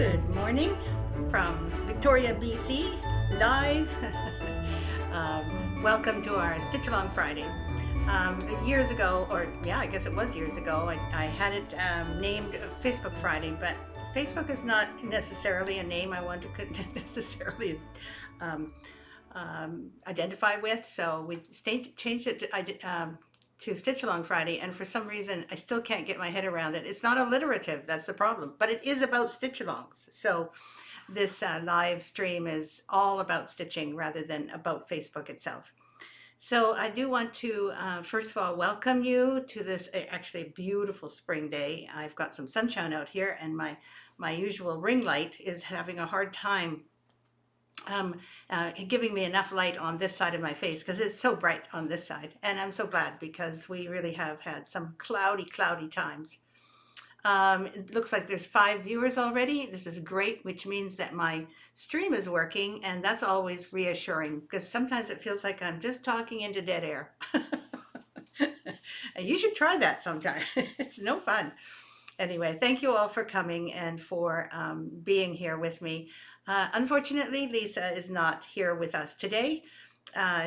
Good morning from Victoria, BC, live. Welcome to our Stitch Along Friday. Years ago, or yeah, I guess it was years ago, I had it named Facebook Friday, but Facebook is not necessarily a name I want to necessarily um, identify with, so we changed it to Stitch Along Friday, and for some reason I still can't get my head around it. It's not alliterative, that's the problem, but it is about stitch alongs. So this live stream is all about stitching rather than about Facebook itself. So I do want to, first of all, welcome you to this actually beautiful spring day. I've got some sunshine out here, and my usual ring light is having a hard time um, giving me enough light on this side of my face because it's so bright on this side. And I'm so glad because we really have had some cloudy times. It looks like there's 5 viewers already. This is great, which means that my stream is working, and that's always reassuring because sometimes it feels like I'm just talking into dead air. And you should try that sometime. It's no fun. Anyway, thank you all for coming and for being here with me. Unfortunately, Lisa is not here with us today.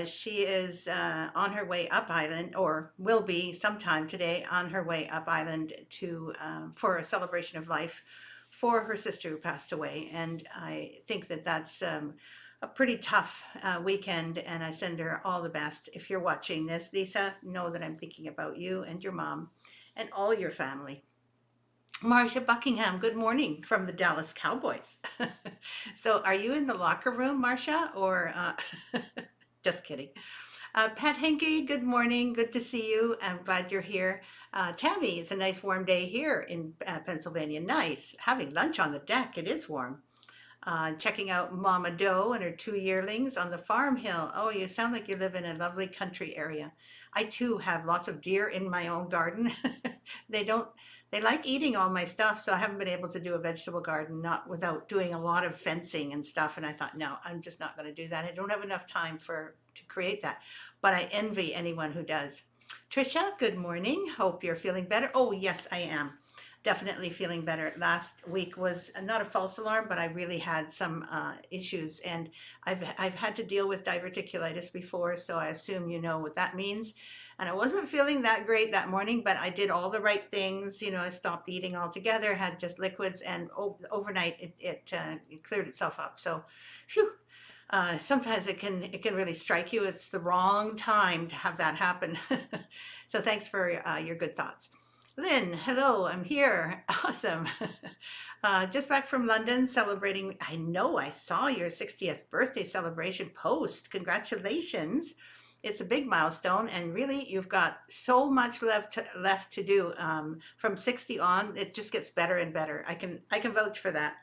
She is on her way up island, or will be sometime today on her way up island to for a celebration of life for her sister who passed away. And I think that that's a pretty tough weekend, and I send her all the best. If you're watching this, Lisa, know that I'm thinking about you and your mom and all your family. Marcia Buckingham, good morning from the Dallas Cowboys. So are you in the locker room, Marcia, or just kidding? Pat Henke, good morning. Good to see you. I'm glad you're here. Tammy, it's a nice warm day here in Pennsylvania. Nice. Having lunch on the deck. It is warm. Checking out Mama Doe and her 2 yearlings on the farm hill. Oh, you sound like you live in a lovely country area. I too have lots of deer in my own garden. They don't, they like eating all my stuff, so I haven't been able to do a vegetable garden, not without doing a lot of fencing and stuff. And I thought, no, I'm just not going to do that. I don't have enough time to create that. But I envy anyone who does. Trisha, good morning. Hope you're feeling better. Oh, yes, I am. Definitely feeling better. Last week was not a false alarm, but I really had some issues, and I've had to deal with diverticulitis before, so I assume you know what that means. And I wasn't feeling that great that morning, but I did all the right things. You know, I stopped eating altogether, had just liquids, and overnight it cleared itself up. So, phew. Sometimes it can really strike you. It's the wrong time to have that happen. So thanks for your good thoughts. Lynn, hello, I'm here. Awesome. Just back from London celebrating. I know I saw your 60th birthday celebration post. Congratulations. It's a big milestone, and really you've got so much left to do. From 60 on, it just gets better and better. I can vouch for that.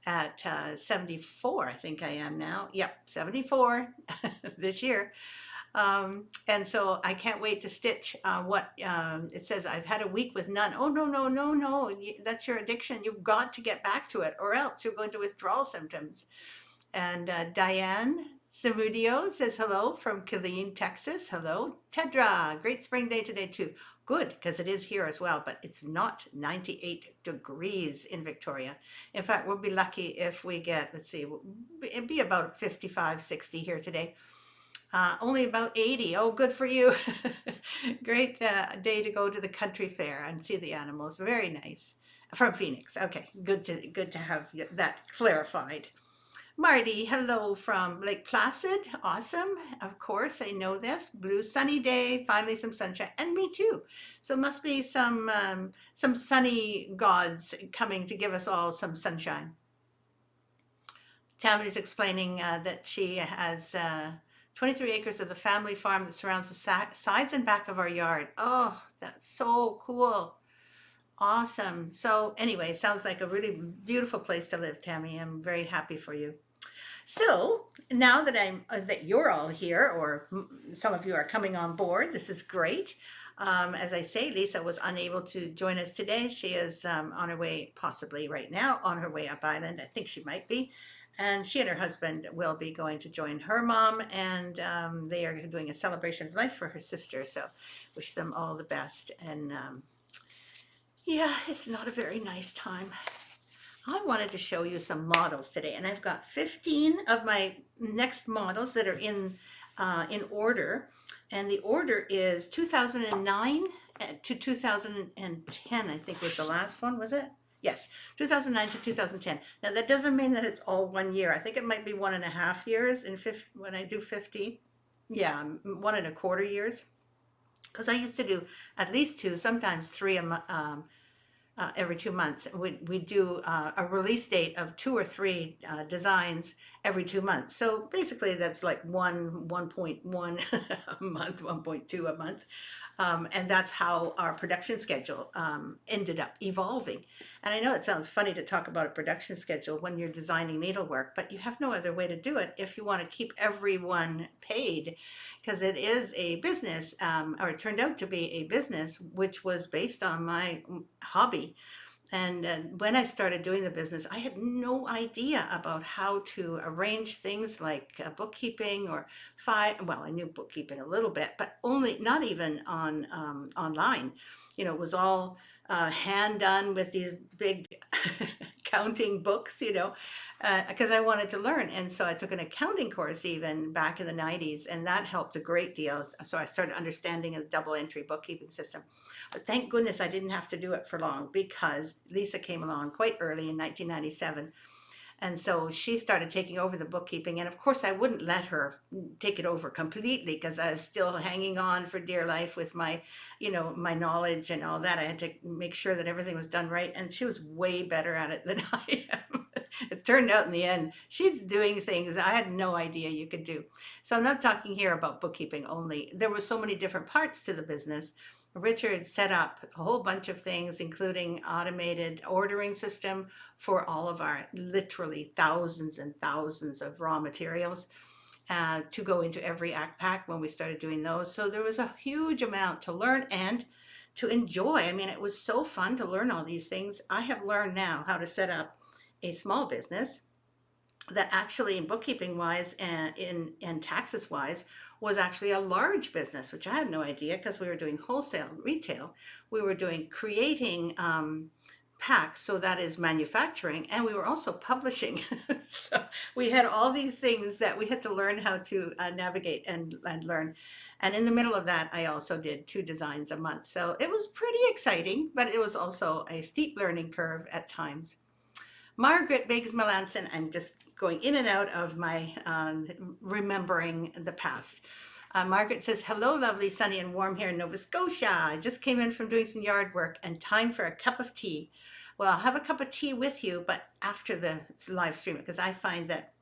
At 74, I think I am now. Yep, 74 this year. And so I can't wait to stitch what it says. I've had a week with none. Oh, no, no, no, no. That's your addiction. You've got to get back to it, or else you're going to withdrawal symptoms. And Diane Samudio says hello from Killeen, Texas. Hello. Tedra, great spring day today, too. Good, because it is here as well, but it's not 98 degrees in Victoria. In fact, we'll be lucky if we get, let's see, it'd be about 55, 60 here today. Only about 80. Oh, good for you. Great day to go to the country fair and see the animals. Very nice. From Phoenix. Okay, good to have that clarified. Marty, hello from Lake Placid. Awesome. Of course, I know this. Blue sunny day, finally some sunshine, and me too. So it must be some sunny gods coming to give us all some sunshine. Tammy's explaining that she has 23 acres of the family farm that surrounds the sides and back of our yard. Oh, that's so cool. Awesome. So anyway, sounds like a really beautiful place to live, Tammy. I'm very happy for you. So now that that you're all here, or some of you are coming on board, this is great. As I say, Lisa was unable to join us today. She is on her way, possibly right now, on her way up island. I think she might be. And she and her husband will be going to join her mom, and they are doing a celebration of life for her sister. So wish them all the best. And yeah, it's not a very nice time. I wanted to show you some models today, and I've got 15 of my next models that are in order, and the order is 2009 to 2010. I think was the last one, was it? Yes, 2009 to 2010. Now that doesn't mean that it's all 1 year. I think it might be 1.5 years in when I do 50. Yeah, 1.25 years. Because I used to do at least two, sometimes three every 2 months. We do a release date of two or three designs every 2 months. So basically, that's like 1.1 a month, 1.2 a month. And that's how our production schedule ended up evolving. And I know it sounds funny to talk about a production schedule when you're designing needlework, but you have no other way to do it if you want to keep everyone paid, because it is a business, or it turned out to be a business, which was based on my hobby. And when I started doing the business, I had no idea about how to arrange things like bookkeeping or well, I knew bookkeeping a little bit, but only not even on online. It was all hand done with these big counting books, because I wanted to learn. And so I took an accounting course even back in the 90s, and that helped a great deal. So I started understanding a double entry bookkeeping system. But thank goodness I didn't have to do it for long, because Lisa came along quite early in 1997. And so she started taking over the bookkeeping. And of course, I wouldn't let her take it over completely, because I was still hanging on for dear life with my knowledge and all that. I had to make sure that everything was done right. And she was way better at it than I am. It turned out in the end, she's doing things I had no idea you could do. So I'm not talking here about bookkeeping only. There were so many different parts to the business. Richard set up a whole bunch of things, including automated ordering system for all of our literally thousands and thousands of raw materials to go into every act pack when we started doing those. So there was a huge amount to learn and to enjoy. I mean, it was so fun to learn all these things. I have learned now how to set up a small business that actually, in bookkeeping wise and in taxes wise, was actually a large business, which I had no idea, because we were doing wholesale retail. We were doing creating packs, so that is manufacturing, and we were also publishing. So we had all these things that we had to learn how to navigate and learn. And in the middle of that, I also did two designs a month. So it was pretty exciting, but it was also a steep learning curve at times. Margaret Biggs Melanson, I'm just going in and out of my remembering the past. Margaret says, hello, lovely, sunny and warm here in Nova Scotia. I just came in from doing some yard work and time for a cup of tea. Well, I'll have a cup of tea with you, but after the live stream, because I find that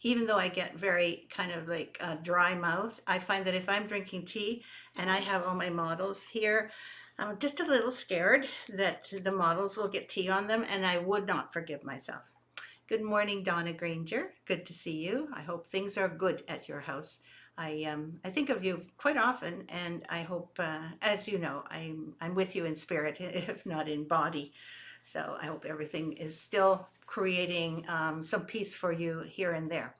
even though I get very kind of like a dry mouth, I find that if I'm drinking tea and I have all my models here, I'm just a little scared that the models will get tea on them, and I would not forgive myself. Good morning, Donna Granger. Good to see you. I hope things are good at your house. I think of you quite often, and I hope, as you know, I'm with you in spirit, if not in body. So I hope everything is still creating some peace for you here and there.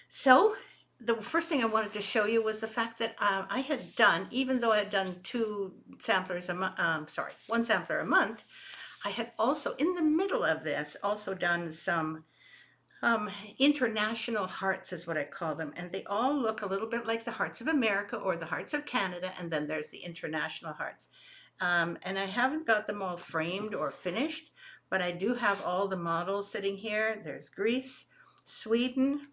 So the first thing I wanted to show you was the fact that I had done, even though I had done two samplers a month, one sampler a month, I had also, in the middle of this, also done some international hearts is what I call them. And they all look a little bit like the hearts of America or the hearts of Canada. And then there's the international hearts. And I haven't got them all framed or finished, but I do have all the models sitting here. There's Greece, Sweden,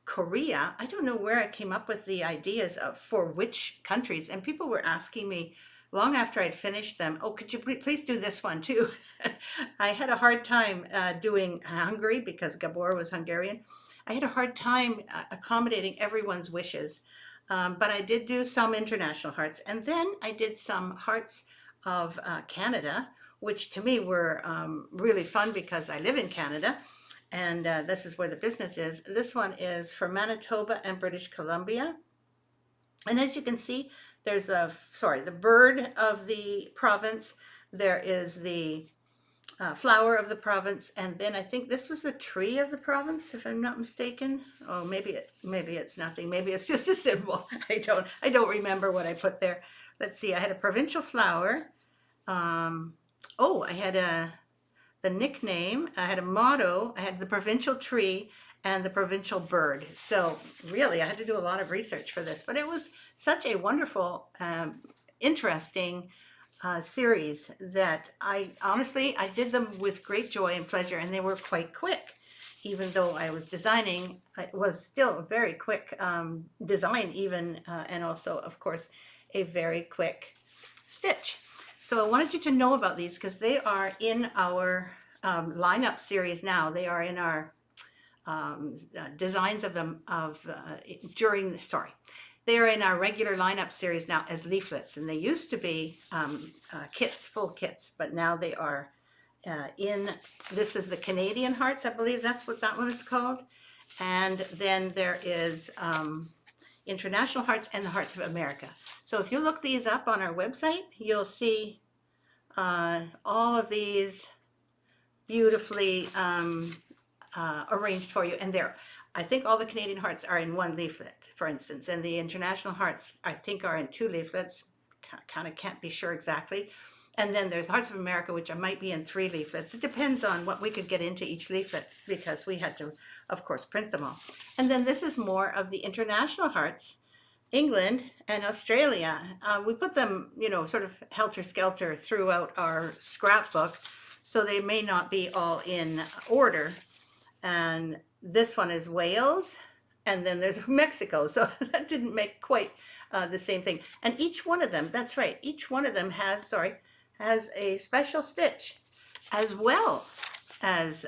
Korea. I don't know where I came up with the ideas of for which countries. And people were asking me long after I'd finished them, oh, could you please do this one too? I had a hard time doing Hungary, because Gabor was Hungarian. I had a hard time accommodating everyone's wishes. But I did do some international hearts. And then I did some hearts of Canada, which to me were really fun because I live in Canada. And this is where the business is. This one is for Manitoba and British Columbia. And as you can see, there's the bird of the province. There is the flower of the province. And then I think this was the tree of the province, if I'm not mistaken. Oh, maybe it's nothing. Maybe it's just a symbol. I don't remember what I put there. Let's see. I had a provincial flower. I had the nickname, I had a motto, I had the provincial tree and the provincial bird. So really, I had to do a lot of research for this, but it was such a wonderful, interesting series that I honestly, I did them with great joy and pleasure, and they were quite quick. Even though I was designing, it was still a very quick design even, and also, of course, a very quick stitch. So I wanted you to know about these because they are in our lineup series now. They are in our designs of them they are in our regular lineup series now as leaflets, and they used to be kits, full kits, but now they are this is the Canadian hearts, I believe that's what that one is called. And then there is International Hearts and the Hearts of America. So if you look these up on our website, you'll see all of these beautifully arranged for you. And I think all the Canadian hearts are in one leaflet, for instance, and the international hearts, I think, are in two leaflets. Kind of can't be sure exactly. And then there's Hearts of America, which might be in three leaflets. It depends on what we could get into each leaflet because we had to, of course, print them all. And then this is more of the international hearts, England and Australia. We put them, sort of helter-skelter throughout our scrapbook, so they may not be all in order. And this one is Wales, and then there's Mexico, so that didn't make quite the same thing. And each one of them, that's right, each one of them has a special stitch, as well as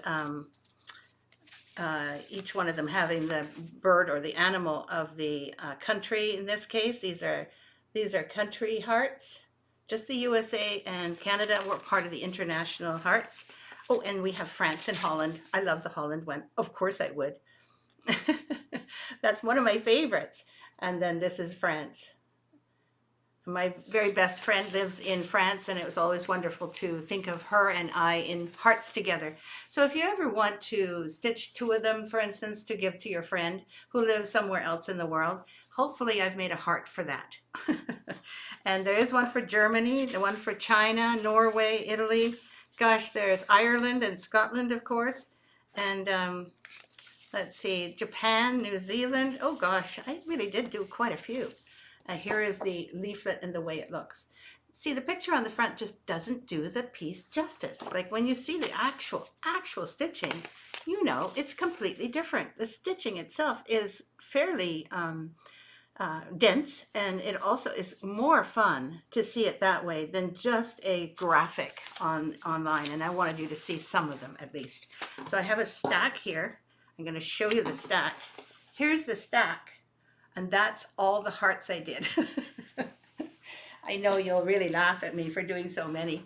each one of them having the bird or the animal of the country. In this case, these are country hearts. Just the USA and Canada were part of the international hearts. Oh, and we have France and Holland. I love the Holland one. Of course I would. That's one of my favorites. And then this is France. My very best friend lives in France, and it was always wonderful to think of her and I in hearts together. So if you ever want to stitch two of them, for instance, to give to your friend who lives somewhere else in the world, hopefully I've made a heart for that. And there is one for Germany, the one for China, Norway, Italy. Gosh, there's Ireland and Scotland, of course. And let's see, Japan, New Zealand. Oh gosh, I really did do quite a few. Here is the leaflet and the way it looks. See, the picture on the front just doesn't do the piece justice. Like when you see the actual stitching, it's completely different. The stitching itself is fairly dense, and it also is more fun to see it that way than just a graphic online. And I wanted you to see some of them at least. So I have a stack here. I'm going to show you the stack. Here's the stack. And that's all the hearts I did. I know you'll really laugh at me for doing so many.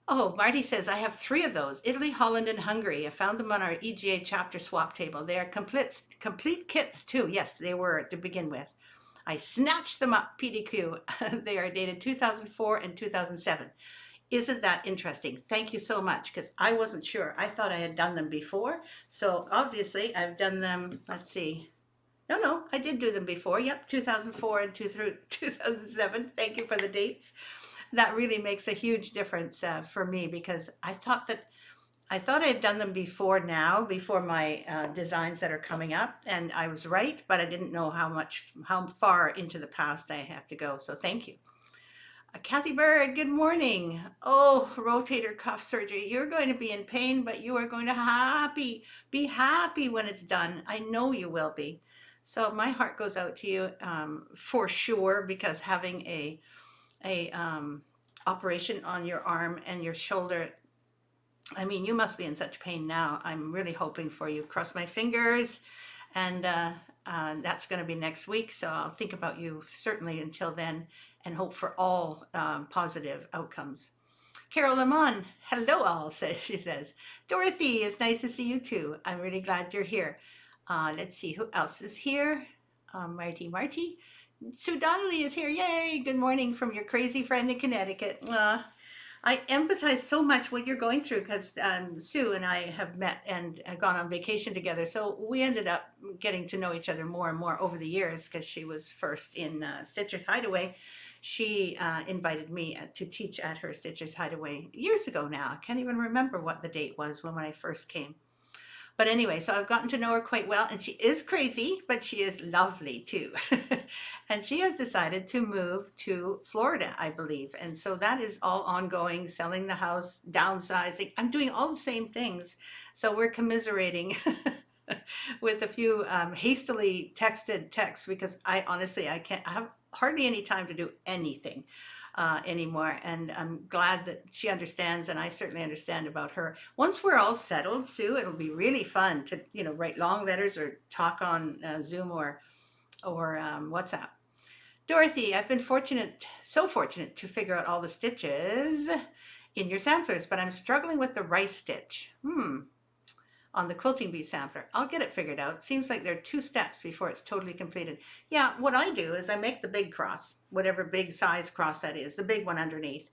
Oh, Marty says, I have 3 of those, Italy, Holland, and Hungary. I found them on our EGA chapter swap table. They are complete kits too. Yes, they were to begin with. I snatched them up, PDQ. They are dated 2004 and 2007. Isn't that interesting? Thank you so much, because I wasn't sure. I thought I had done them before. So obviously I've done them, let's see. No, I did do them before. Yep, 2004 and 2007. Thank you for the dates. That really makes a huge difference for me, because I thought I had done them before my designs that are coming up, and I was right, but I didn't know how far into the past I have to go. So thank you. Kathy Bird, good morning. Oh, rotator cuff surgery. You're going to be in pain, but you are going to be happy when it's done. I know you will be. So my heart goes out to you for sure, because having a operation on your arm and your shoulder, I mean, you must be in such pain now. I'm really hoping for you. Cross my fingers, and that's going to be next week. So I'll think about you certainly until then, and hope for all positive outcomes. Carol Lemon, hello all, she says. Dorothy, it's nice to see you too. I'm really glad you're here. Let's see who else is here. Marty. Sue Donnelly is here. Yay! Good morning from your crazy friend in Connecticut. I empathize so much what you're going through, because Sue and I have met and gone on vacation together. So we ended up getting to know each other more and more over the years, because she was first in Stitcher's Hideaway. She invited me to teach at her Stitchers Hideaway years ago now. I can't even remember what the date was when I first came. But anyway, so I've gotten to know her quite well, and she is crazy, but she is lovely too. And she has decided to move to Florida, I believe. And so that is all ongoing, selling the house, downsizing. I'm doing all the same things. So we're commiserating with a few hastily texted texts because I honestly, I have hardly any time to do anything anymore. And I'm glad that she understands, and I certainly understand about her. Once we're all settled, Sue, it'll be really fun to, write long letters or talk on Zoom or WhatsApp. Dorothy, I've been so fortunate to figure out all the stitches in your samplers, but I'm struggling with the rice stitch. On the quilting bee sampler. I'll get it figured out. Seems like there are 2 steps before it's totally completed. Yeah, what I do is I make the big cross, whatever big size cross that is, the big one underneath.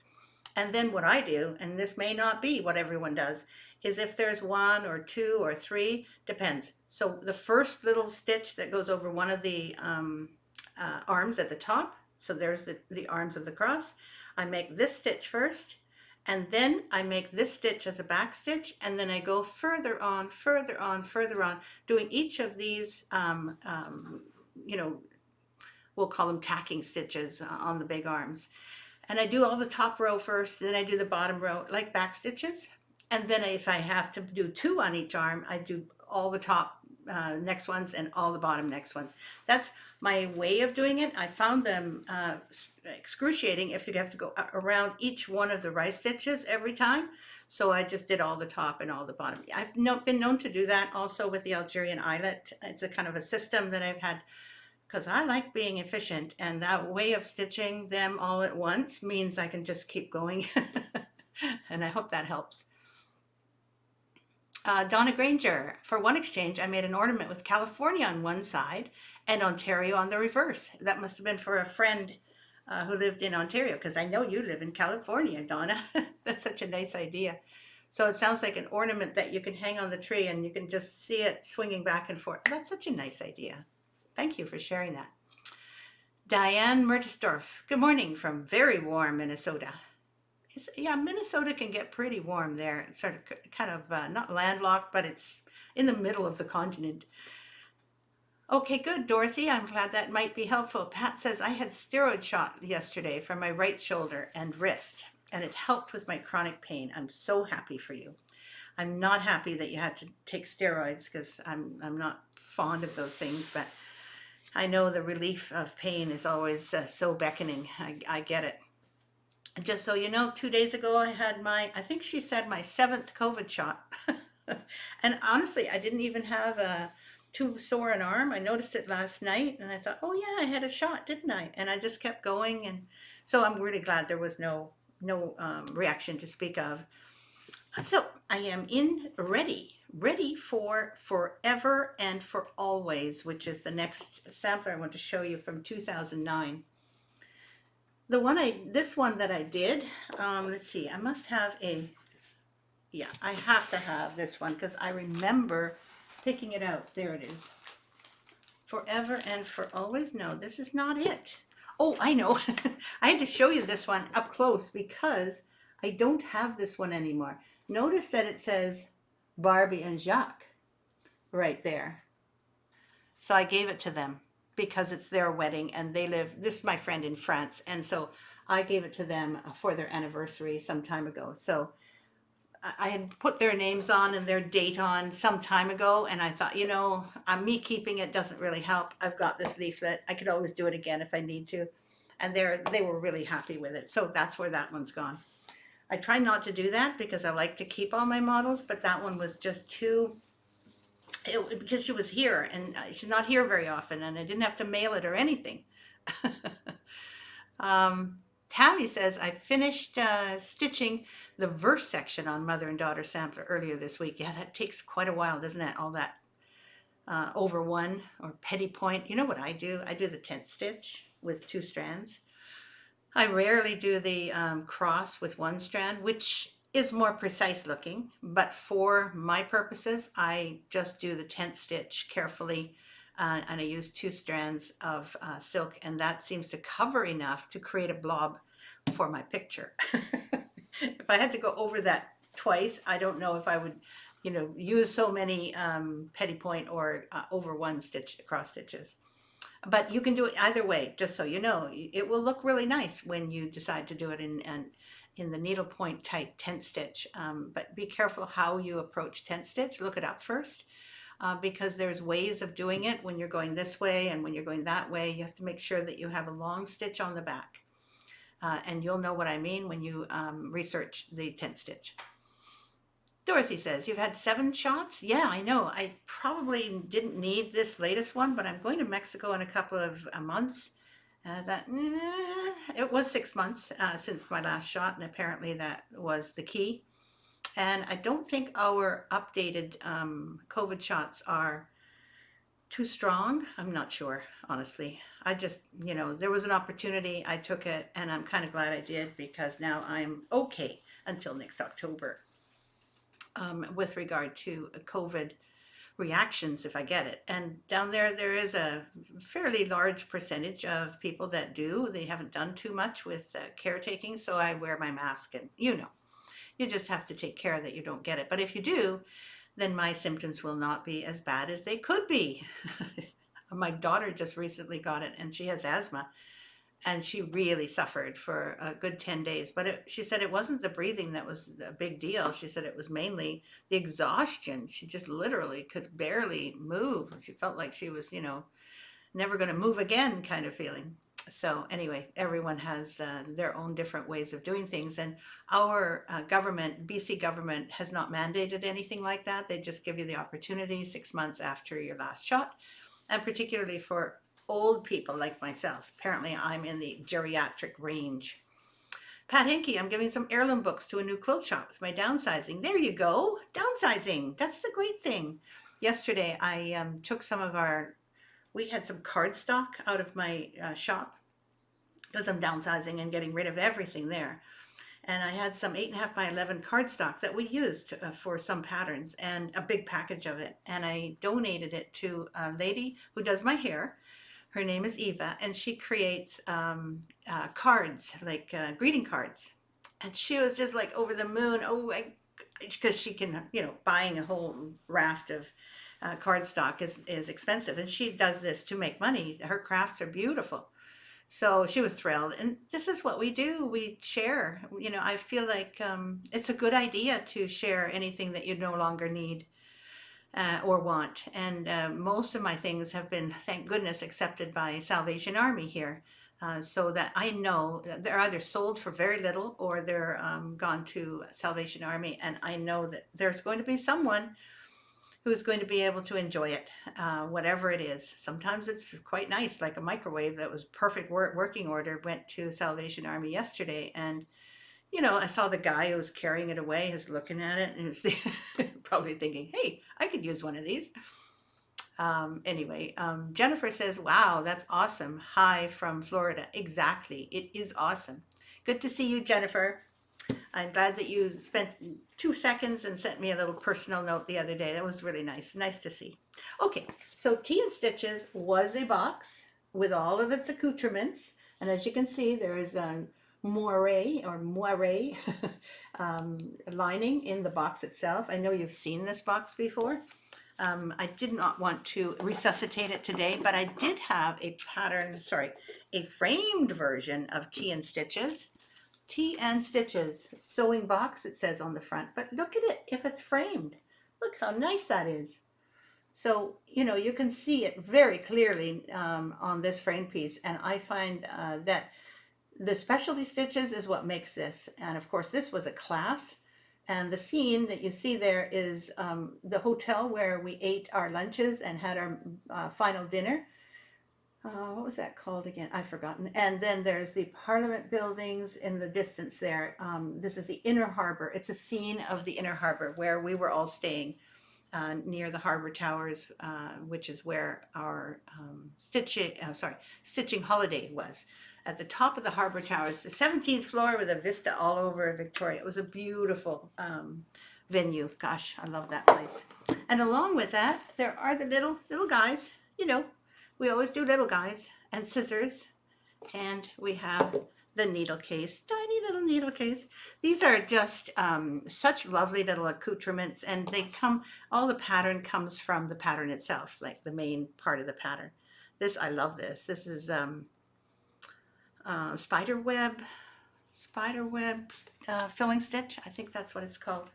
And then what I do, and this may not be what everyone does, is if there's 1 or 2 or 3, depends. So the first little stitch that goes over one of the arms at the top, so there's the arms of the cross, I make this stitch first, and then I make this stitch as a back stitch, and then I go further on, further on, further on, doing each of these, we'll call them tacking stitches on the big arms. And I do all the top row first, then I do the bottom row, like back stitches. And then if I have to do 2 on each arm, I do all the top next ones and all the bottom next ones. That's my way of doing it. I found them excruciating if you have to go around each one of the rice stitches every time. So I just did all the top and all the bottom. I've been known to do that also with the Algerian eyelet. It's a kind of a system that I've had because I like being efficient, and that way of stitching them all at once means I can just keep going. And I hope that helps. Donna Granger, for one exchange, I made an ornament with California on one side and Ontario on the reverse. That must have been for a friend who lived in Ontario, because I know you live in California, Donna. That's such a nice idea. So it sounds like an ornament that you can hang on the tree and you can just see it swinging back and forth. That's such a nice idea. Thank you for sharing that. Diane Mertisdorf, good morning from very warm Minnesota. Yeah, Minnesota can get pretty warm there. It's sort of kind of not landlocked, but it's in the middle of the continent. Okay, good, Dorothy. I'm glad that might be helpful. Pat says, I had steroid shot yesterday for my right shoulder and wrist, and it helped with my chronic pain. I'm so happy for you. I'm not happy that you had to take steroids because I'm not fond of those things, but I know the relief of pain is always so beckoning. I get it. Just so you know, 2 days ago I had I think she said my 7th COVID shot. And honestly, I didn't even have too sore an arm. I noticed it last night and I thought, oh yeah, I had a shot, didn't I? And I just kept going. And so I'm really glad there was no reaction to speak of. So I am ready for Forever and for Always, which is the next sampler I want to show you from 2009. This one that I did, let's see, I must have I have to have this one because I remember picking it out. There it is. Forever and for Always. No, this is not it. Oh, I know. I had to show you this one up close because I don't have this one anymore. Notice that it says Barbie and Jacques right there. So I gave it to them because it's their wedding and this is my friend in France. And so I gave it to them for their anniversary some time ago. So I had put their names on and their date on some time ago. And I thought, me keeping it doesn't really help. I've got this leaflet. I could always do it again if I need to. And they were really happy with it. So that's where that one's gone. I try not to do that because I like to keep all my models, but that one was just because she was here and she's not here very often and I didn't have to mail it or anything. Tammy says, I finished stitching the verse section on Mother and Daughter Sampler earlier this week. Yeah, that takes quite a while, doesn't it? All that over one or petty point. You know what I do? I do the 10th stitch with 2 strands. I rarely do the cross with 1 strand, which is more precise looking, but for my purposes, I just do the 10th stitch carefully and I used 2 strands of silk, and that seems to cover enough to create a blob for my picture. If I had to go over that twice, I don't know if I would, use so many petty point or over one stitch cross stitches. But you can do it either way, just so you know. It will look really nice when you decide to do it in the needlepoint type tent stitch. But be careful how you approach tent stitch. Look it up first, because there's ways of doing it when you're going this way and when you're going that way. You have to make sure that you have a long stitch on the back. And you'll know what I mean when you research the tent stitch. Dorothy says, you've had 7 shots? Yeah, I know. I probably didn't need this latest one, but I'm going to Mexico in a couple of months. And I thought, it was 6 months since my last shot, and apparently that was the key. And I don't think our updated COVID shots are too strong. I'm not sure, honestly. I just, there was an opportunity. I took it, and I'm kind of glad I did, because now I'm okay until next October. With regard to COVID reactions, if I get it. And down there is a fairly large percentage of people that do. They haven't done too much with caretaking, so I wear my mask, and you just have to take care that you don't get it. But if you do, then my symptoms will not be as bad as they could be. My daughter just recently got it, and she has asthma. And she really suffered for a good 10 days. But she said it wasn't the breathing that was a big deal. She said it was mainly the exhaustion. She just literally could barely move. She felt like she was, never going to move again kind of feeling. So anyway, everyone has their own different ways of doing things. And our government, BC government, has not mandated anything like that. They just give you the opportunity 6 months after your last shot. And particularly for old people like myself. Apparently I'm in the geriatric range. Pat Hinkie, I'm giving some heirloom books to a new quilt shop with my downsizing. There you go. Downsizing. That's the great thing. Yesterday I took we had some cardstock out of my shop because I'm downsizing and getting rid of everything there. And I had some 8.5 by 11 cardstock that we used for some patterns, and a big package of it. And I donated it to a lady who does my hair. Her name is Eva, and she creates cards, like greeting cards. And she was just like over the moon. Because she can, buying a whole raft of cardstock is expensive. And she does this to make money. Her crafts are beautiful. So she was thrilled. And this is what we do. We share. I feel like it's a good idea to share anything that you no longer need. Or want. And most of my things have been, thank goodness, accepted by Salvation Army here. So that I know that they're either sold for very little or they're gone to Salvation Army. And I know that there's going to be someone who's going to be able to enjoy it, whatever it is. Sometimes it's quite nice, like a microwave that was perfect working order went to Salvation Army yesterday. And I saw the guy who was carrying it away, who's looking at it, and he was probably thinking, hey, I could use one of these. Anyway, Jennifer says, wow, that's awesome. Hi from Florida. Exactly. It is awesome. Good to see you, Jennifer. I'm glad that you spent 2 seconds and sent me a little personal note the other day. That was really nice. Nice to see. Okay, so Tea and Stitches was a box with all of its accoutrements. And as you can see, there is a moire lining in the box itself. I know you've seen this box before. I did not want to resuscitate it today, but I did have a framed version of Tea and Stitches. Tea and Stitches sewing box, it says on the front, but look at it if it's framed. Look how nice that is. So, you can see it very clearly on this frame piece, and I find that the specialty stitches is what makes this. And of course, this was a class. And the scene that you see there is the hotel where we ate our lunches and had our final dinner. What was that called again? I've forgotten. And then there's the Parliament buildings in the distance there. This is the Inner Harbor. It's a scene of the Inner Harbor where we were all staying near the Harbor Towers, which is where our stitching holiday was. At the top of the Harbor Towers, the 17th floor with a vista all over Victoria. It was a beautiful venue. Gosh, I love that place. And along with that, there are the little guys. you know, we always do little guys and scissors, and we have the needle case, tiny little needle case. These are just such lovely little accoutrements, and they come, all the pattern comes from the pattern itself, like the main part of the pattern. This, I love this. This is spider web, filling stitch. I think that's what it's called.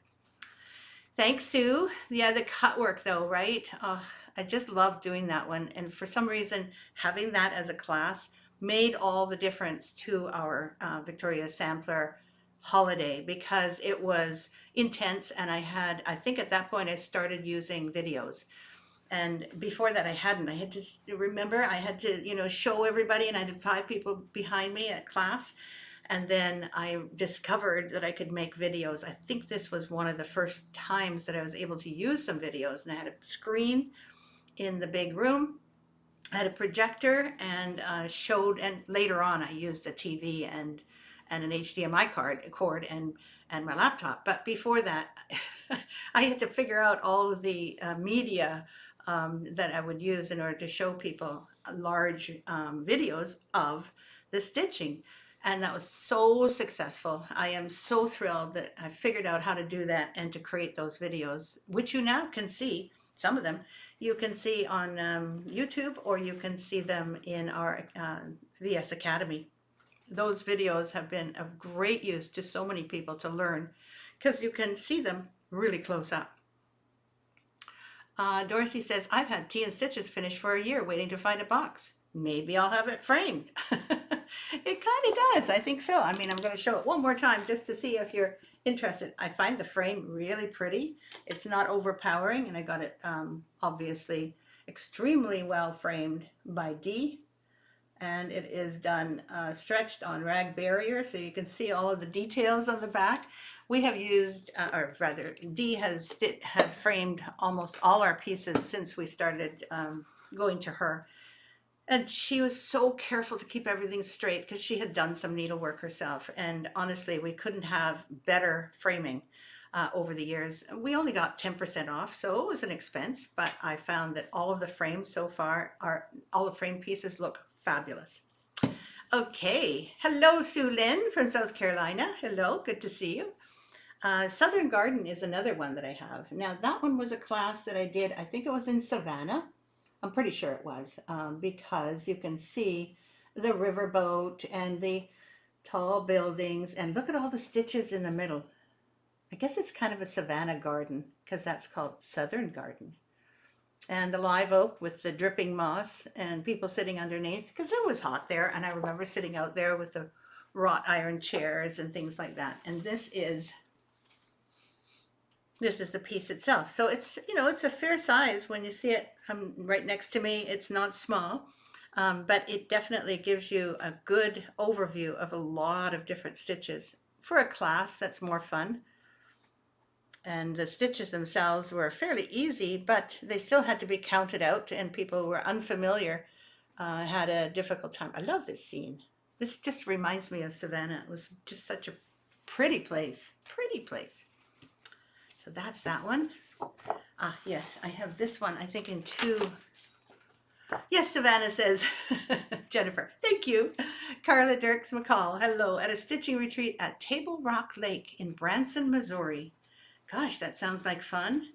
Thanks, Sue. Yeah, the cut work though, right? Oh, I just love doing that one. And for some reason, having that as a class made all the difference to our Victoria Sampler holiday because it was intense. And I think at that point, I started using videos. And before that, I hadn't. I had to remember, I had to, show everybody, and I had 5 people behind me at class. And then I discovered that I could make videos. I think this was one of the first times that I was able to use some videos. And I had a screen in the big room. I had a projector and and later on I used a TV and an HDMI cord and my laptop. But before that, I had to figure out all of the media that I would use in order to show people large videos of the stitching. And that was so successful. I am so thrilled that I figured out how to do that and to create those videos, which you now can see, some of them, you can see on YouTube, or you can see them in our VS Academy. Those videos have been of great use to so many people to learn because you can see them really close up. Dorothy says, I've had tea and stitches finished for a year waiting to find a box. Maybe I'll have it framed. It kind of does. I think so. I mean, I'm going to show it one more time just to see if you're interested. I find the frame really pretty. It's not overpowering, and I got it obviously extremely well framed by Dee. And it is done stretched on rag barrier, so you can see all of the details on the back. We have used, or rather, Dee has framed almost all our pieces since we started going to her. And she was so careful to keep everything straight because she had done some needlework herself. And honestly, we couldn't have better framing over the years. We only got 10% off, so it was an expense, but I found that all of the frames so far all the frame pieces look fabulous. Okay, hello Sue Lynn from South Carolina. Hello, good to see you. Southern Garden is another one that I have. Now that one was a class that I did, I think it was in Savannah. I'm pretty sure it was, because you can see the riverboat and the tall buildings, and look at all the stitches in the middle. I guess it's kind of a Savannah garden because that's called Southern Garden. And the live oak with the dripping moss and people sitting underneath because it was hot there. And I remember sitting out there with the wrought iron chairs and things like that. And this is the piece itself. So it's, it's a fair size when you see it right next to me. It's not small, but it definitely gives you a good overview of a lot of different stitches for a class that's more fun. And the stitches themselves were fairly easy, but they still had to be counted out, and people who were unfamiliar had a difficult time. I love this scene. This just reminds me of Savannah. It was just such a pretty place, pretty place. So that's that one. Ah, yes, I have this one, I think in 2. Yes, Savannah says, Jennifer, thank you. Carla Dirks McCall, hello, at a stitching retreat at Table Rock Lake in Branson, Missouri. Gosh, that sounds like fun.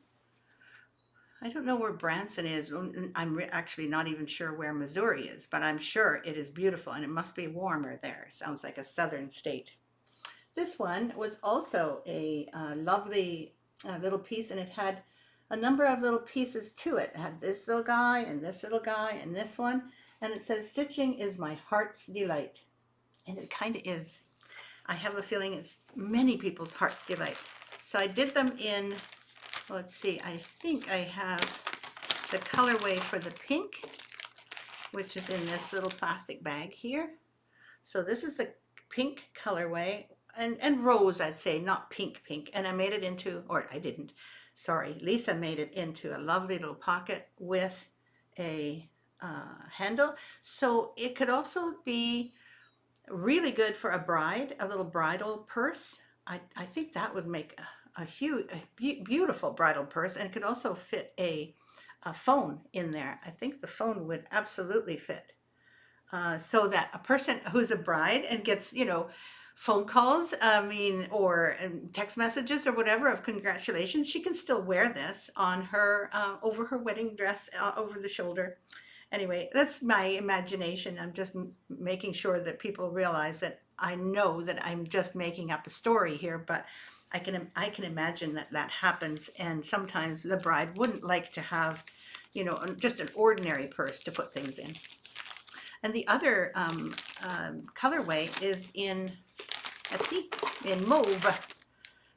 I don't know where Branson is. I'm actually not even sure where Missouri is, but I'm sure it is beautiful and it must be warmer there. Sounds like a southern state. This one was also a lovely little piece, and it had a number of little pieces to it. It had this little guy and this little guy and this one, and it says, stitching is my heart's delight. And it kind of is. I have a feeling it's many people's heart's delight. So I did them in, let's see, I think I have the colorway for the pink, which is in this little plastic bag here. So this is the pink colorway, and rose, I'd say, not pink. And I made it into, or I didn't, sorry, Lisa made it into a lovely little pocket with a handle. So it could also be really good for a bride, a little bridal purse. I think that would make a huge, beautiful bridal purse, and it could also fit a a phone in there. I think the phone would absolutely fit. So that a person who's a bride and gets, phone calls, I mean, or text messages or whatever of congratulations, she can still wear this on her, over her wedding dress, over the shoulder. Anyway, that's my imagination. I'm just making sure that people realize that I know that I'm just making up a story here, but I can imagine that that happens, and sometimes the bride wouldn't like to have, just an ordinary purse to put things in. And the other colorway is in, let's see, in mauve.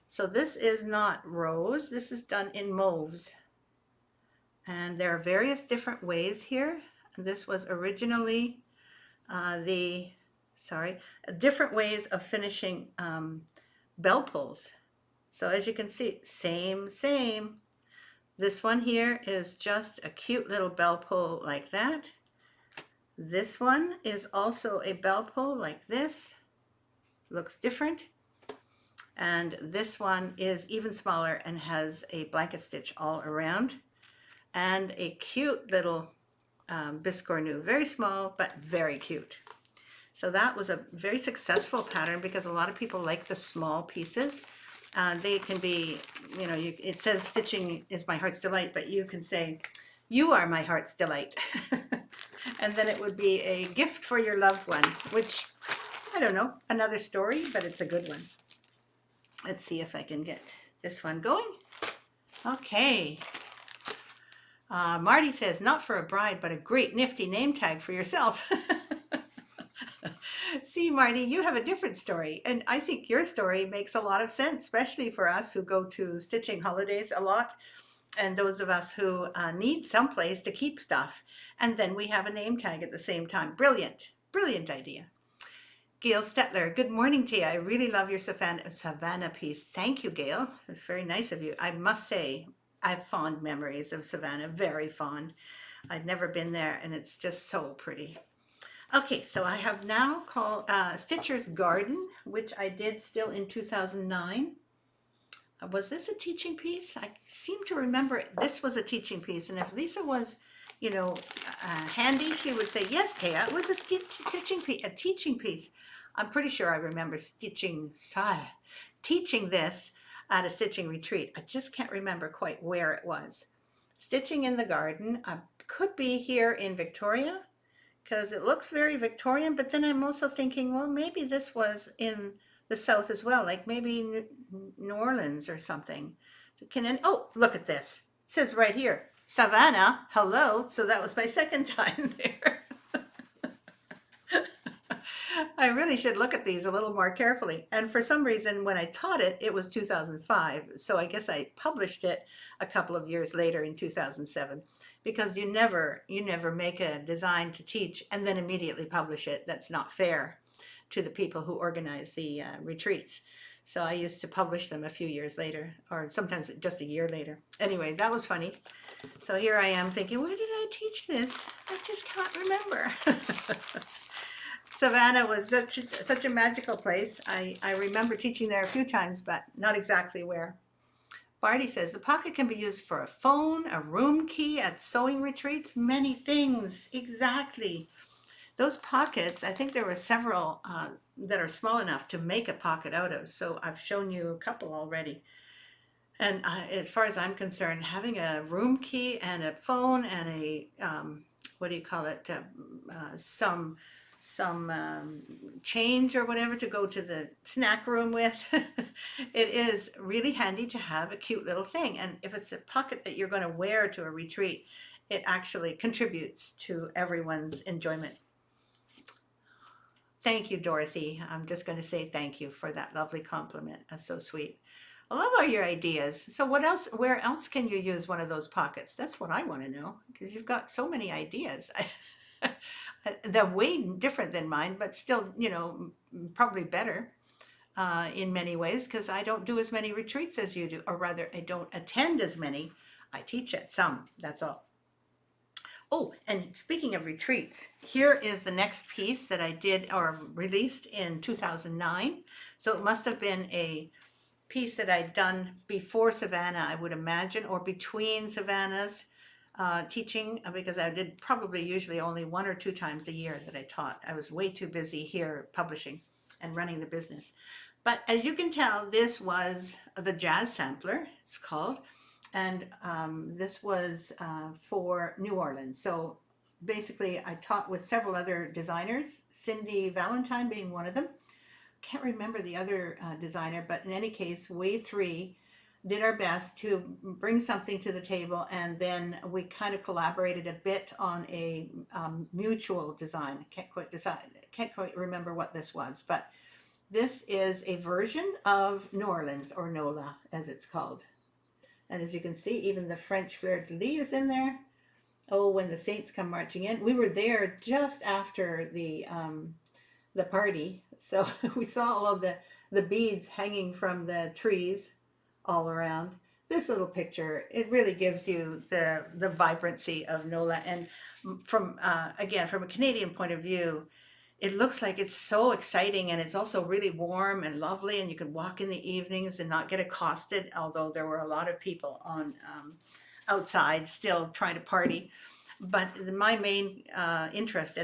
So this is not rose, this is done in mauves. And there are various different ways here. This was originally different ways of finishing bell pulls. So as you can see, same. This one here is just a cute little bell pull like that. This one is also a bell pull like this. Looks different. And this one is even smaller and has a blanket stitch all around. And a cute little biscornu, very small, but very cute. So that was a very successful pattern because a lot of people like the small pieces. They can be, it says stitching is my heart's delight, but you can say, you are my heart's delight. And then it would be a gift for your loved one, which, I don't know, another story, but it's a good one. Let's see if I can get this one going. Okay. Marty says, not for a bride, but a great nifty name tag for yourself. See, Marty, you have a different story. And I think your story makes a lot of sense, especially for us who go to stitching holidays a lot. And those of us who need someplace to keep stuff. And then we have a name tag at the same time. Brilliant, brilliant idea. Gail Stetler, good morning, Thea. I really love your Savannah piece. Thank you, Gail. It's very nice of you. I must say, I have fond memories of Savannah, very fond. I'd never been there, and it's just so pretty. Okay, so I have now called Stitcher's Garden, which I did still in 2009. Was this a teaching piece? I seem to remember this was a teaching piece, and if Lisa was, handy, she would say, yes, Thea, it was a teaching piece. I'm pretty sure I remember teaching this at a stitching retreat. I just can't remember quite where it was. Stitching in the Garden could be here in Victoria, because it looks very Victorian, but then I'm also thinking, well, maybe this was in the South as well, like maybe New Orleans or something. Oh, look at this. It says right here, Savannah, hello. So that was my second time there. I really should look at these a little more carefully. And for some reason, when I taught it, it was 2005. So I guess I published it a couple of years later in 2007, because you never make a design to teach and then immediately publish it. That's not fair to the people who organize the retreats. So I used to publish them a few years later, or sometimes just a year later. Anyway, that was funny. So here I am thinking, where did I teach this? I just can't remember. Savannah was such a magical place. I remember teaching there a few times, but not exactly where. Barty says, the pocket can be used for a phone, a room key, at sewing retreats, many things. Exactly. Those pockets, I think there were several that are small enough to make a pocket out of. So I've shown you a couple already. And as far as I'm concerned, having a room key and a phone and a, some change or whatever to go to the snack room with, it is really handy to have a cute little thing. And if it's a pocket that you're going to wear to a retreat, it actually contributes to everyone's enjoyment. Thank you, Dorothy. I'm just going to say thank you for that lovely compliment. That's so sweet. I love all your ideas. So where else can you use one of those pockets? That's what I want to know, because you've got so many ideas. They're way different than mine, but still, probably better in many ways, because I don't do as many retreats as you do, or rather, I don't attend as many. I teach at some, that's all. Oh, and speaking of retreats, here is the next piece that I did or released in 2009. So it must have been a piece that I'd done before Savannah, I would imagine, or between Savannahs. teaching because I did probably usually only 1 or 2 times a year that I taught. I was way too busy here publishing and running the business. But as you can tell, this was the Jazz Sampler, it's called. And this was for New Orleans. So basically, I taught with several other designers, Cindy Valentine being one of them. Can't remember the other designer, but in any case, we three did our best to bring something to the table, and then we kind of collaborated a bit on a mutual design. Can't quite remember what this was, but this is a version of New Orleans, or NOLA as it's called. And as you can see, even the French fleur-de-lis is in there. Oh, when the Saints come marching in. We were there just after the party, so we saw all of the beads hanging from the trees all around. This little picture, it really gives you the vibrancy of NOLA. And from again, from a Canadian point of view, it looks like it's so exciting, and it's also really warm and lovely, and you can walk in the evenings and not get accosted, although there were a lot of people on outside still trying to party. But my main interest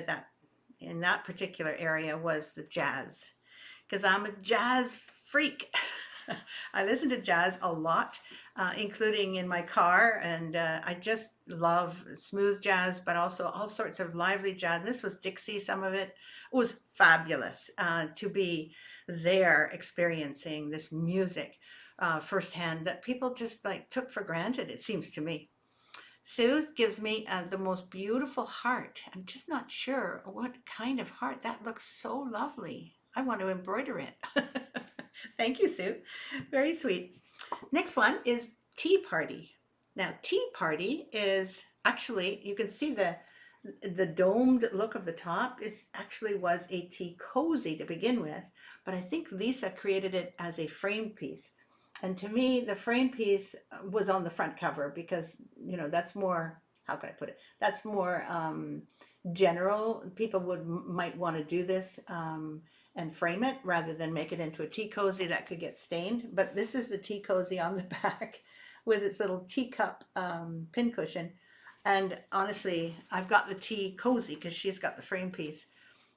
in that particular area was the jazz, because I'm a jazz freak. I listen to jazz a lot, including in my car, and I just love smooth jazz, but also all sorts of lively jazz. This was Dixie, some of it. It was fabulous to be there experiencing this music firsthand that people just like took for granted, it seems to me. Sue gives me the most beautiful heart. I'm just not sure what kind of heart. That looks so lovely. I want to embroider it. Thank you, Sue. Very sweet. Next one is Tea Party. Now, Tea Party is actually, you can see the domed look of the top. It actually was a tea cozy to begin with, but I think Lisa created it as a frame piece. And to me, the frame piece was on the front cover because, that's more, how can I put it? That's more general. People might want to do this and frame it rather than make it into a tea cozy that could get stained. But this is the tea cozy on the back with its little teacup pincushion. And honestly, I've got the tea cozy because she's got the frame piece.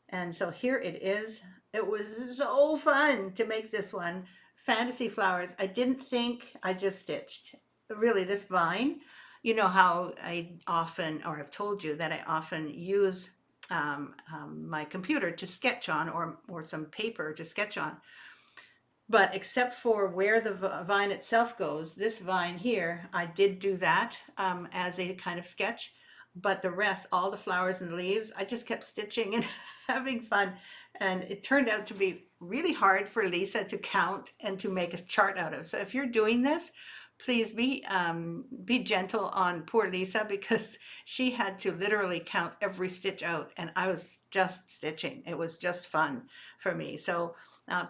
And so here it is. It was so fun to make this one. Fantasy flowers. I didn't think, I just stitched. Really, this vine, you know how I've told you that I often use my computer to sketch on, or some paper to sketch on. But except for where the vine itself goes, this vine here, I did do that as a kind of sketch. But the rest, all the flowers and the leaves, I just kept stitching and having fun. And it turned out to be really hard for Lisa to count and to make a chart out of. So if you're doing this, please be gentle on poor Lisa, because she had to literally count every stitch out, and I was just stitching. It was just fun for me. So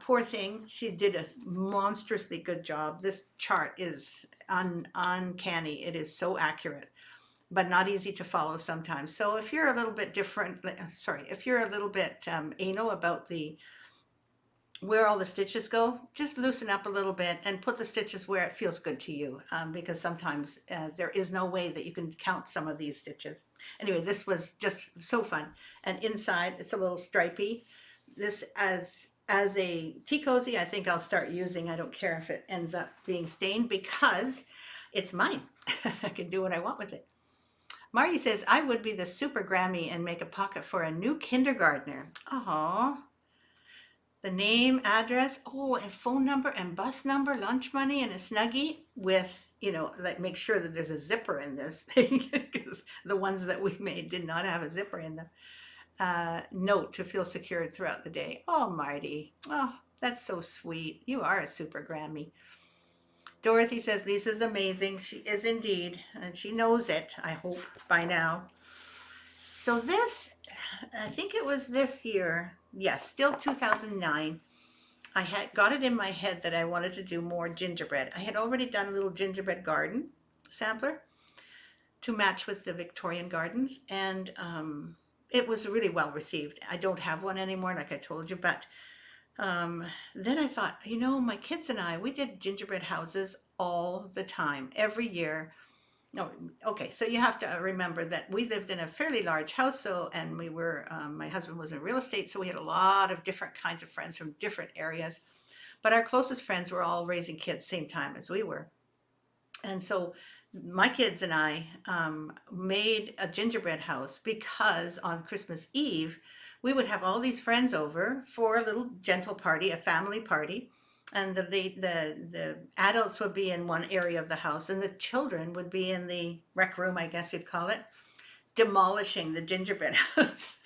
poor thing, she did a monstrously good job. This chart is uncanny. It is so accurate, but not easy to follow sometimes. So if you're a little bit if you're a little bit anal about where all the stitches go, just loosen up a little bit and put the stitches where it feels good to you, because sometimes there is no way that you can count some of these stitches. Anyway, this was just so fun. And inside, it's a little stripy. This as a tea cozy, I think I'll start using. I don't care if it ends up being stained because it's mine. I can do what I want with it. Marty says, I would be the super Grammy and make a pocket for a new kindergartner. Oh, the name, address, and phone number and bus number, lunch money, and a Snuggie with, like, make sure that there's a zipper in this thing, because the ones that we made did not have a zipper in them. Note to feel secured throughout the day. Oh, Marty. Oh, that's so sweet. You are a super Grammy. Dorothy says, Lisa's amazing. She is indeed, and she knows it, I hope, by now. So this, I think it was this year, yes, still 2009, I had got it in my head that I wanted to do more gingerbread. I had already done a little gingerbread garden sampler to match with the Victorian gardens, and it was really well received. I don't have one anymore, like I told you, but then I thought, my kids and I, we did gingerbread houses all the time, every year. No, okay. So you have to remember that we lived in a fairly large house. So, and we were, my husband was in real estate. So we had a lot of different kinds of friends from different areas. But our closest friends were all raising kids same time as we were. And so my kids and I made a gingerbread house because on Christmas Eve, we would have all these friends over for a little gentle party, a family party. And the adults would be in one area of the house, and the children would be in the rec room, I guess you'd call it, demolishing the gingerbread house.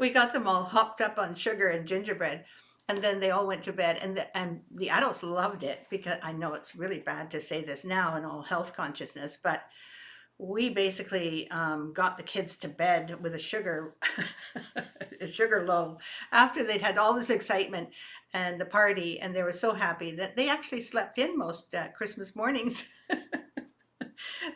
We got them all hopped up on sugar and gingerbread, and then they all went to bed, and the adults loved it, because I know it's really bad to say this now in all health consciousness, but we basically got the kids to bed with a sugar a sugar low after they'd had all this excitement and the party, and they were so happy that they actually slept in most Christmas mornings.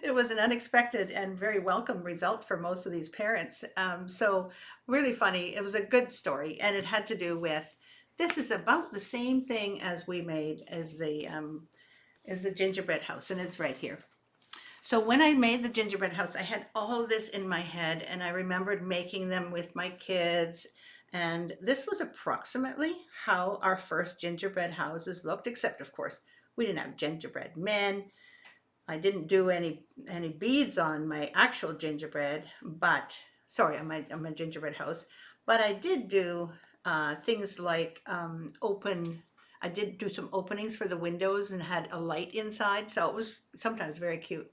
It was an unexpected and very welcome result for most of these parents. So really funny. It was a good story, and it had to do with, this is about the same thing as we made as the gingerbread house, and it's right here. So when I made the gingerbread house, I had all of this in my head, and I remembered making them with my kids. And this was approximately how our first gingerbread houses looked, except of course we didn't have gingerbread men. I didn't do any beads on my actual gingerbread, but sorry, on my gingerbread house. But I did do things like open. I did do some openings for the windows and had a light inside, so it was sometimes very cute.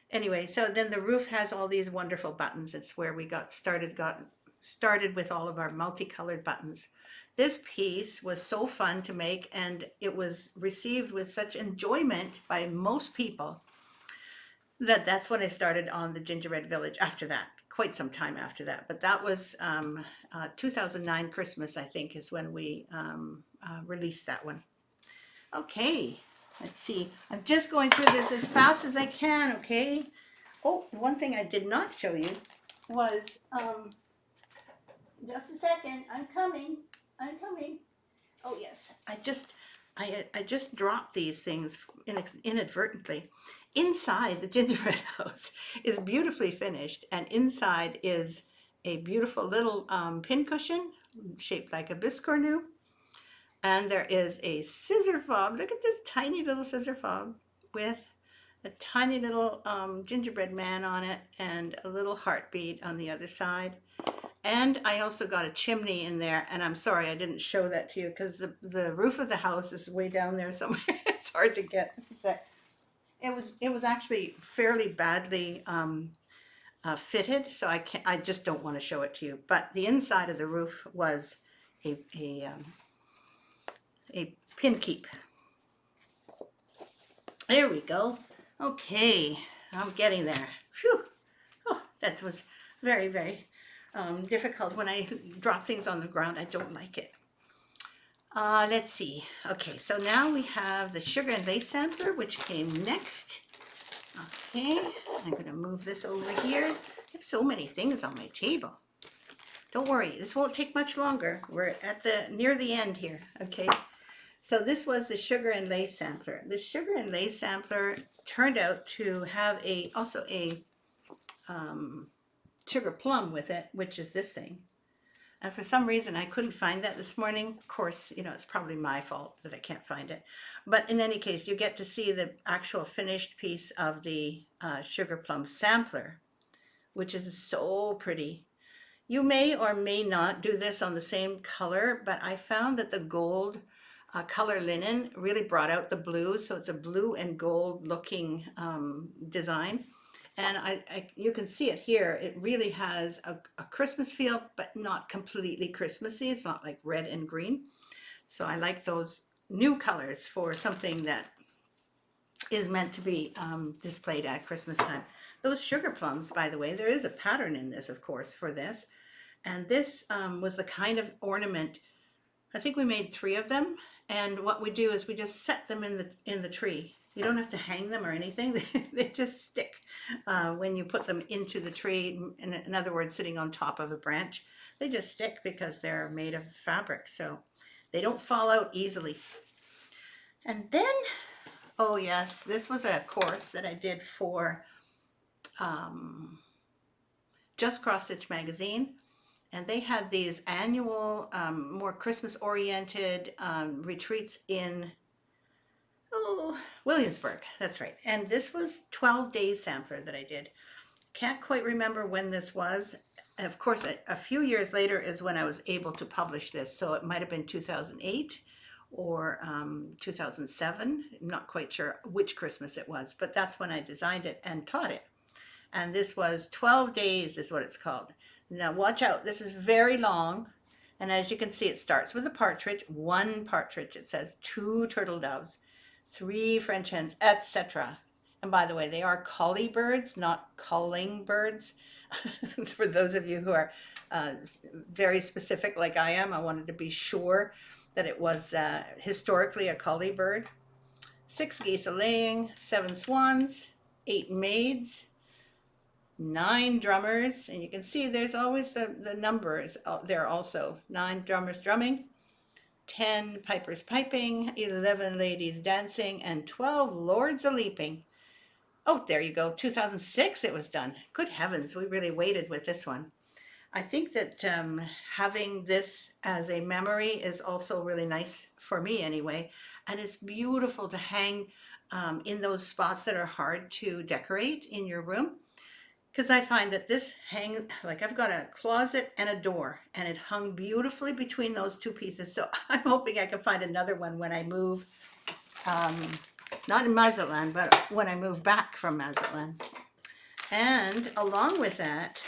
Anyway, so then the roof has all these wonderful buttons. It's where we got started with all of our multicolored buttons. This piece was so fun to make, and it was received with such enjoyment by most people that that's when I started on the Gingerbread Village after that, quite some time after that. But that was 2009 Christmas, I think, is when we released that one. Okay, let's see. I'm just going through this as fast as I can, okay? Oh, one thing I did not show you was, just a second, I'm coming. Oh yes, I just dropped these things inadvertently. Inside the gingerbread house is beautifully finished, and inside is a beautiful little pin cushion shaped like a biscornu. And there is a scissor fob. Look at this tiny little scissor fob with a tiny little gingerbread man on it and a little heartbeat on the other side. And I also got a chimney in there, and I'm sorry I didn't show that to you because the roof of the house is way down there somewhere. It's hard to get. It was actually fairly badly fitted, so I just don't want to show it to you. But the inside of the roof was a pin keep. There we go. Okay, I'm getting there. Phew. Oh, that was very, very difficult. When I drop things on the ground, I don't like it. Let's see. Okay, so now we have the sugar and lace sampler, which came next. Okay, I'm going to move this over here. I have so many things on my table. Don't worry, this won't take much longer. We're at near the end here. Okay, so this was the sugar and lace sampler. The sugar and lace sampler turned out to have also a sugar plum with it, which is this thing. And for some reason, I couldn't find that this morning. Of course, it's probably my fault that I can't find it. But in any case, you get to see the actual finished piece of the sugar plum sampler, which is so pretty. You may or may not do this on the same color, but I found that the gold color linen really brought out the blue. So it's a blue and gold looking design. And you can see it here. It really has a Christmas feel, but not completely Christmassy. It's not like red and green. So I like those new colors for something that is meant to be displayed at Christmas time. Those sugar plums, by the way, there is a pattern in this, of course, for this. And this was the kind of ornament. I think we made 3 of them. And what we do is we just set them in the tree. You don't have to hang them or anything. They just stick when you put them into the tree. In other words, sitting on top of a branch. They just stick because they're made of fabric. So they don't fall out easily. And then Oh yes, this was a course that I did for um, Just Cross Stitch magazine, and they had these annual, more Christmas-oriented retreats in Williamsburg. That's right. And this was 12 days sampler that I did. Can't quite remember when this was. Of course, a few years later is when I was able to publish this. So it might have been 2008 or 2007. I'm not quite sure which Christmas it was, but that's when I designed it and taught it. And this was 12 days is what it's called. Now watch out, this is very long. And as you can see, it starts with a partridge, one partridge. It says two turtle doves, three French hens, etc. And by the way, they are collie birds, not calling birds. For those of you who are very specific like I am, I wanted to be sure that it was historically a collie bird. 6 geese a laying, 7 swans, 8 maids, 9 drummers, and you can see there's always the numbers there also. 9 drummers drumming, 10 pipers piping, 11 ladies dancing, and 12 lords a leaping. Oh, there you go. 2006 it was done. Good heavens, we really waited with this one. I think that having this as a memory is also really nice for me anyway. And it's beautiful to hang in those spots that are hard to decorate in your room. Because I find that this like I've got a closet and a door, and it hung beautifully between those two pieces. So I'm hoping I can find another one when I move, not in Mazatlan, but when I move back from Mazatlan. And along with that,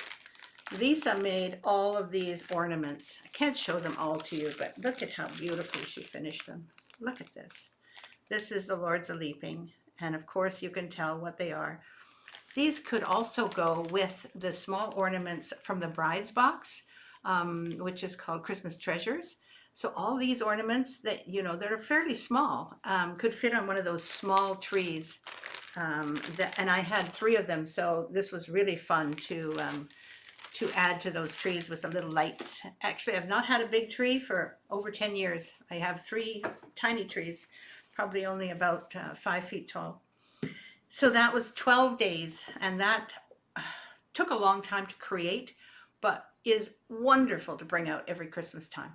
Lisa made all of these ornaments. I can't show them all to you, but look at how beautifully she finished them. Look at this. This is the Lords a Leaping, and of course you can tell what they are. These could also go with the small ornaments from the bride's box, which is called Christmas Treasures. So all these ornaments that, you know, that are fairly small, could fit on one of those small trees. And I had 3 of them, so this was really fun to add to those trees with the little lights. Actually, I've not had a big tree for over 10 years. I have 3 tiny trees, probably only about 5 feet tall. So that was 12 days, and that took a long time to create, but is wonderful to bring out every Christmas time.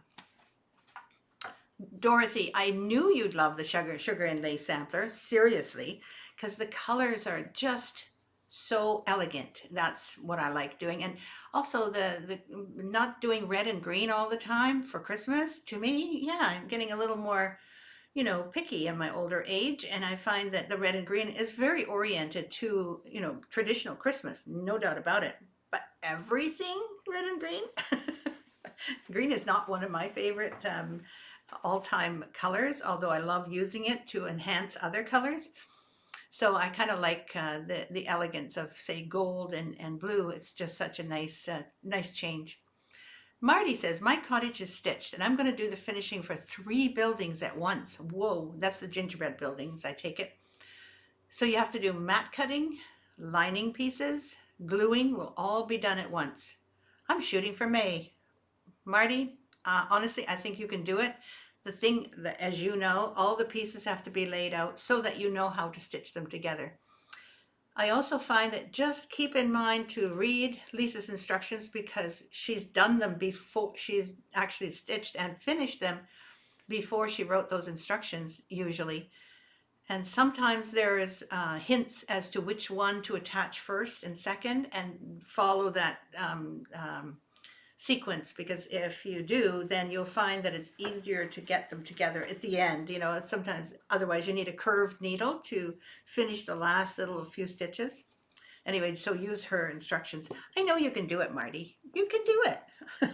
Dorothy, I knew you'd love the sugar and lace sampler, seriously, because the colors are just so elegant. That's what I like doing. And also the not doing red and green all the time for Christmas, to me, yeah, I'm getting a little more, you know, picky in my older age, and I find that the red and green is very oriented to, you know, traditional Christmas, no doubt about it. But everything red and green, green is not one of my favorite all-time colors, although I love using it to enhance other colors. So I kind of like the elegance of, say, gold and blue. It's just such a nice change. Marty says, my cottage is stitched and I'm going to do the finishing for 3 buildings at once. Whoa, that's the gingerbread buildings, I take it. So you have to do mat cutting, lining pieces, gluing will all be done at once. I'm shooting for May. Marty, honestly, I think you can do it. The thing that, as you know, all the pieces have to be laid out so that you know how to stitch them together. I also find that just keep in mind to read Lisa's instructions, because she's done them before, she's actually stitched and finished them before she wrote those instructions usually. And sometimes there is hints as to which one to attach first and second, and follow that sequence, because if you do, then you'll find that it's easier to get them together at the end. You know, it's sometimes, otherwise you need a curved needle to finish the last little few stitches. Anyway, so use her instructions. I know you can do it, Marty. You can do it.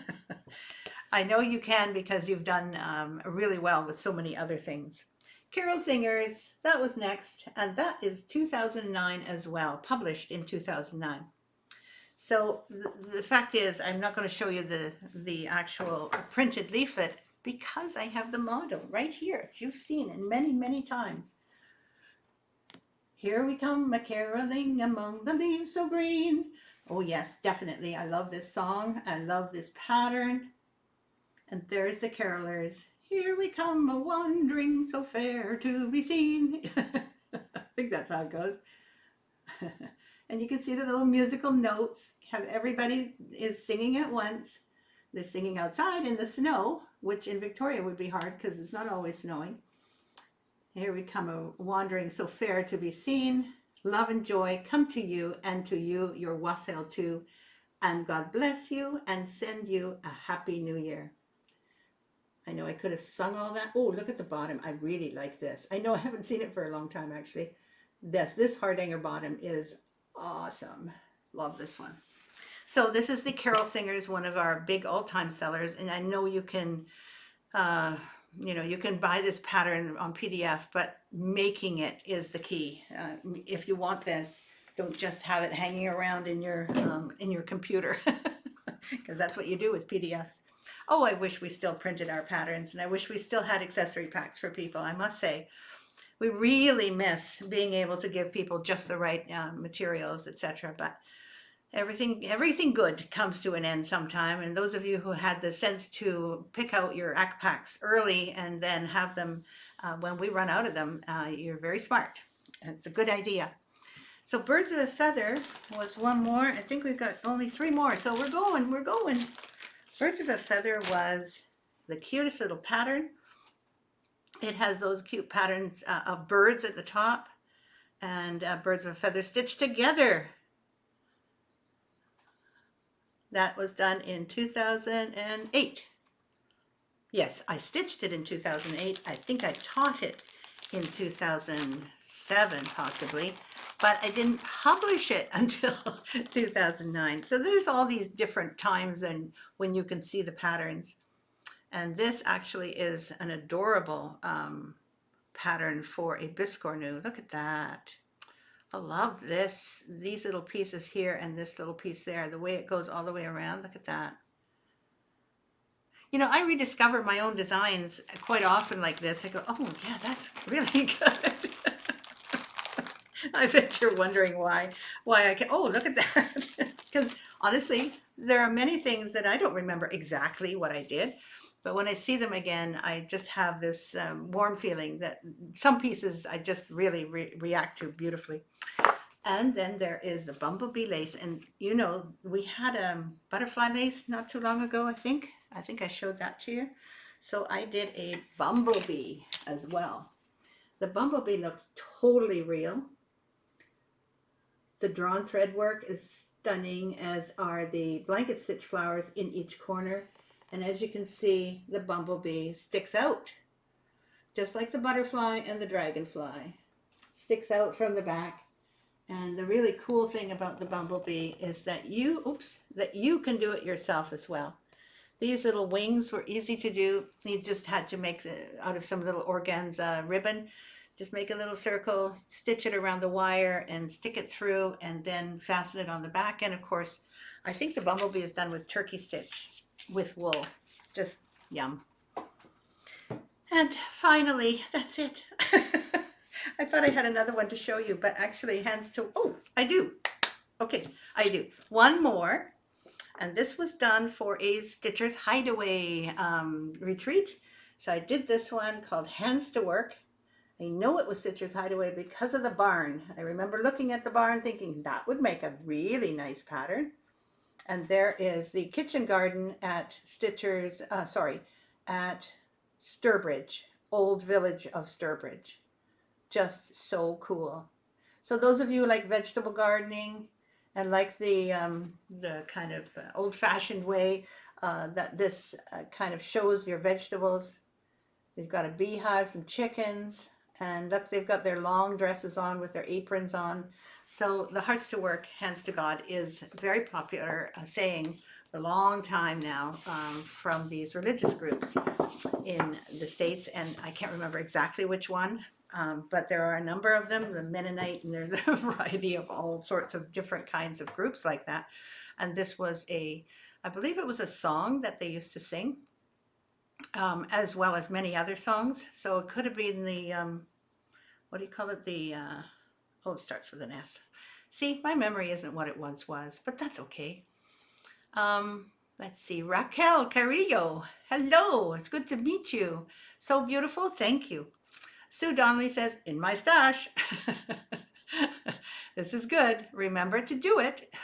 I know you can, because you've done really well with so many other things. Carol Singers, that was next, and that is 2009 as well, published in 2009. So the fact is, I'm not going to show you the actual printed leaflet, because I have the model right here. You've seen it many, many times. Here we come, a-caroling among the leaves so green. Oh yes, definitely. I love this song. I love this pattern. And there's the carolers. Here we come, a-wandering so fair to be seen. think that's how it goes. And you can see the little musical notes. Have everybody is singing at once. They're singing outside in the snow, which in Victoria would be hard because it's not always snowing. Here we come, a wandering so fair to be seen. Love and joy come to you, and to you your wassail too. And God bless you and send you a happy new year. I know I could have sung all that. Oh, look at the bottom. I really like this. I know I haven't seen it for a long time, actually. This Hardanger bottom is awesome. Love this one. So this is the Carol Singers, one of our big all-time sellers. And I know you can, you can buy this pattern on PDF, but making it is the key. If you want this, don't just have it hanging around in your computer, because that's what you do with PDFs. Oh, I wish we still printed our patterns, and I wish we still had accessory packs for people. I must say, we really miss being able to give people just the right materials, etc. But everything good comes to an end sometime. And those of you who had the sense to pick out your ACK packs early and then have them when we run out of them, you're very smart. It's a good idea. So Birds of a Feather was one more. I think we've got only 3 more. So we're going. Birds of a Feather was the cutest little pattern. It has those cute patterns of birds at the top and birds of a feather stitched together. That was done in 2008. Yes, I stitched it in 2008. I think I taught it in 2007 possibly, but I didn't publish it until 2009. So there's all these different times and when you can see the patterns. And this actually is an adorable pattern for a biscornu. Look at that. I love this. These little pieces here and this little piece there, the way it goes all the way around. Look at that. You know, I rediscover my own designs quite often like this. I go, oh yeah, that's really good. I bet you're wondering why I can, oh, look at that. Because honestly, there are many things that I don't remember exactly what I did. But when I see them again, I just have this warm feeling that some pieces I just really react to beautifully. And then there is the bumblebee lace. And you know, we had a butterfly lace not too long ago, I think. I think I showed that to you. So I did a bumblebee as well. The bumblebee looks totally real. The drawn thread work is stunning, as are the blanket stitch flowers in each corner. And as you can see, the bumblebee sticks out, just like the butterfly and the dragonfly. Sticks out from the back. And the really cool thing about the bumblebee is that you can do it yourself as well. These little wings were easy to do. You just had to make out of some little organza ribbon. Just make a little circle, stitch it around the wire and stick it through, and then fasten it on the back. And of course, I think the bumblebee is done with turkey stitch with wool. Just yum. And finally, that's it. I thought I had another one to show you, but actually oh, I do. Okay, I do. One more. And this was done for a Stitcher's Hideaway retreat. So I did this one called Hands to Work. I know it was Stitcher's Hideaway because of the barn. I remember looking at the barn thinking that would make a really nice pattern. And there is the kitchen garden at at Sturbridge, Old Village of Sturbridge. Just so cool. So those of you who like vegetable gardening and like the kind of old-fashioned way that this kind of shows your vegetables. They've got a beehive, some chickens, and look, they've got their long dresses on with their aprons on. So the Hearts to Work, Hands to God is a very popular saying for a long time now from these religious groups in the States, and I can't remember exactly which one, but there are a number of them, the Mennonite, and there's a variety of all sorts of different kinds of groups like that. And this was I believe it was a song that they used to sing, as well as many other songs. So it could have been the, what do you call it? Oh, it starts with an S. See, my memory isn't what it once was, but that's okay. Let's see, Raquel Carrillo. Hello, it's good to meet you. So beautiful, thank you. Sue Donnelly says, in my stash. This is good. Remember to do it.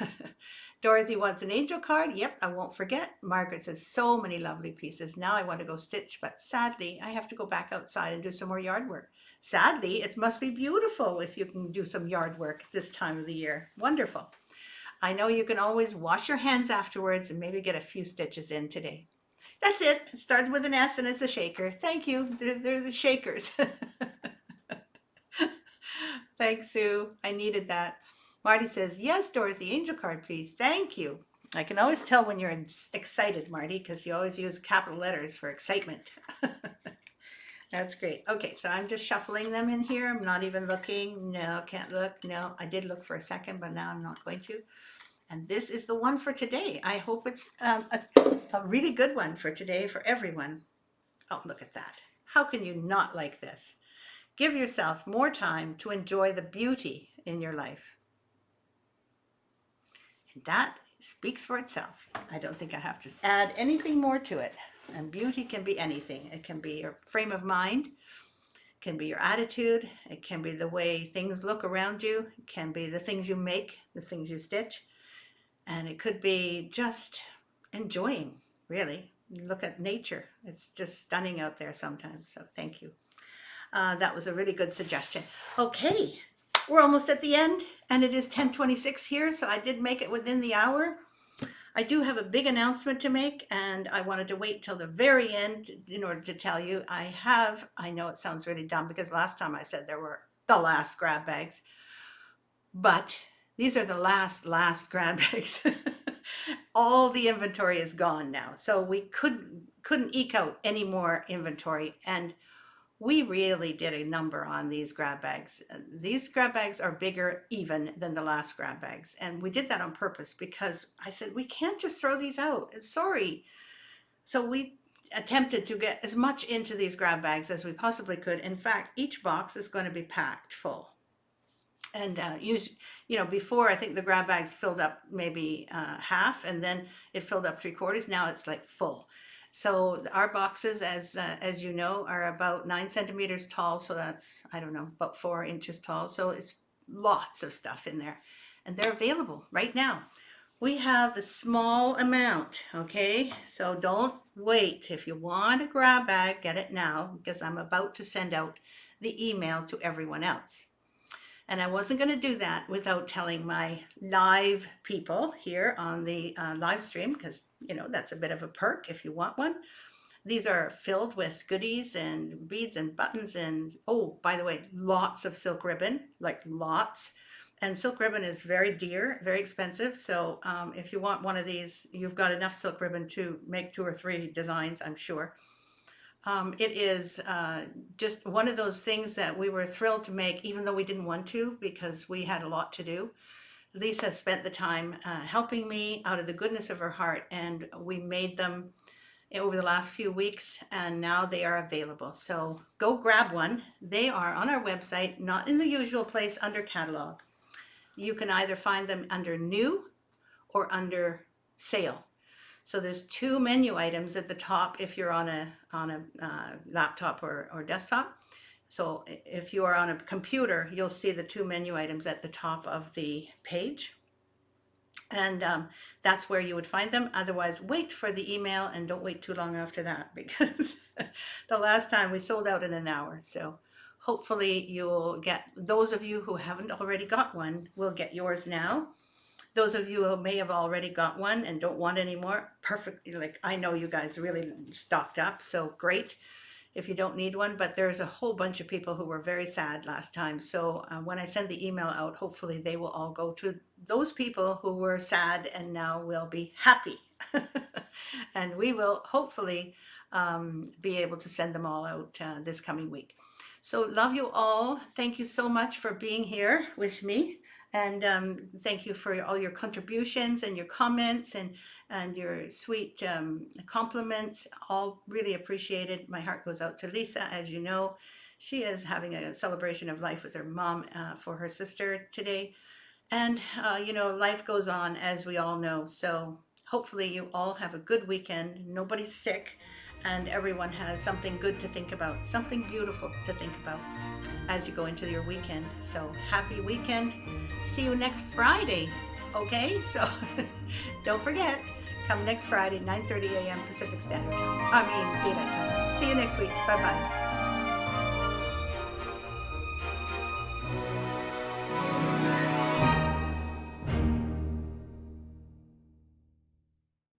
Dorothy wants an angel card. Yep, I won't forget. Margaret says, so many lovely pieces. Now I want to go stitch, but sadly, I have to go back outside and do some more yard work. Sadly, it must be beautiful if you can do some yard work this time of the year. Wonderful. I know you can always wash your hands afterwards and maybe get a few stitches in today. That's it. It starts with an S and it's a shaker. Thank you. They're the shakers. Thanks, Sue. I needed that. Marty says, yes, Dorothy, angel card, please. Thank you. I can always tell when you're excited, Marty, because you always use capital letters for excitement. That's great. Okay, so I'm just shuffling them in here. I'm not even looking. No, can't look. No, I did look for a second, but now I'm not going to. And this is the one for today. I hope it's a really good one for today for everyone. Oh, look at that. How can you not like this? Give yourself more time to enjoy the beauty in your life. And that speaks for itself. I don't think I have to add anything more to it. And beauty can be anything. It can be your frame of mind. It can be your attitude. It can be the way things look around you. It can be the things you make, the things you stitch. And it could be just enjoying, really. Look at nature. It's just stunning out there sometimes. So thank you. That was a really good suggestion. Okay, we're almost at the end, and it is 10:26 here, so I did make it within the hour. I do have a big announcement to make, and I wanted to wait till the very end in order to tell you. I know it sounds really dumb because last time I said there were the last grab bags, but these are the last grab bags. All the inventory is gone now, so we couldn't eke out any more inventory, and we really did a number on these grab bags. These grab bags are bigger even than the last grab bags. And we did that on purpose because I said, we can't just throw these out. Sorry. So we attempted to get as much into these grab bags as we possibly could. In fact, each box is going to be packed full. And before, I think the grab bags filled up maybe half, and then it filled up 3/4. Now it's like full. So our boxes, as you know, are about 9 centimeters tall. So that's, I don't know, about 4 inches tall. So it's lots of stuff in there, and they're available right now. We have the small amount, okay? So don't wait. If you want a grab bag, get it now, because I'm about to send out the email to everyone else. And I wasn't going to do that without telling my live people here on the live stream, because, that's a bit of a perk if you want one. These are filled with goodies and beads and buttons and, oh, by the way, lots of silk ribbon, like lots. And silk ribbon is very dear, very expensive. So if you want one of these, you've got enough silk ribbon to make 2 or 3 designs, I'm sure. It is just one of those things that we were thrilled to make, even though we didn't want to, because we had a lot to do. Lisa spent the time helping me out of the goodness of her heart, and we made them over the last few weeks, and now they are available. So go grab one. They are on our website, not in the usual place under catalog. You can either find them under new or under sale. So there's 2 menu items at the top if you're on a laptop or desktop. So if you are on a computer, you'll see the 2 menu items at the top of the page. And that's where you would find them. Otherwise, wait for the email, and don't wait too long after that, because the last time we sold out in an hour. So hopefully you'll get, those of you who haven't already got one will get yours now. Those of you who may have already got one and don't want any more, perfect. Like, I know you guys really stocked up, so great if you don't need one, but there's a whole bunch of people who were very sad last time. So when I send the email out, hopefully they will all go to those people who were sad and now will be happy. And we will hopefully be able to send them all out this coming week. So love you all. Thank you so much for being here with me. And thank you for all your contributions and your comments and your sweet compliments. All really appreciated. My heart goes out to Lisa. As you know, she is having a celebration of life with her mom for her sister today. And, life goes on, as we all know. So hopefully you all have a good weekend. Nobody's sick, and everyone has something good to think about, something beautiful to think about. as you go into your weekend. So happy weekend. See you next Friday. Okay, so don't forget, come next Friday, 9:30 a.m. Pacific Standard Time. I mean, daylight time. See you next week. Bye-bye.